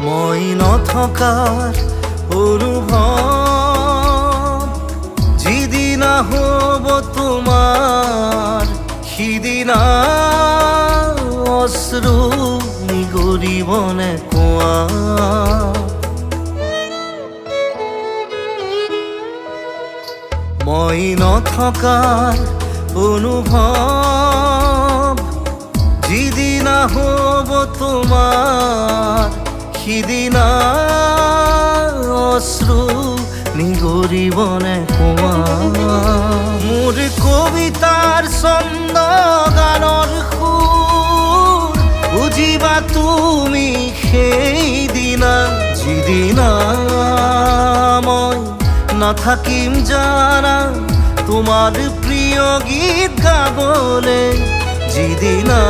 মই নথকাৰ অনুভৱ যিদিনা হ'ব তোমাৰ সিদিনা অশ্ৰু নিগৰিবনে কোৱা। মই নথকাৰ অনুভৱ যিদিনা হ'ব তোমাৰ সিদিনা অশ্ৰু নিগৰিবনে কোৱা। মোৰ কবিতাৰ ছন্দ গানৰ সুৰ বুজিবা তুমি সেইদিনা যিদিনা মই নাথাকিম জানা তোমাৰ প্ৰিয় গীত গাবলে যিদিনা।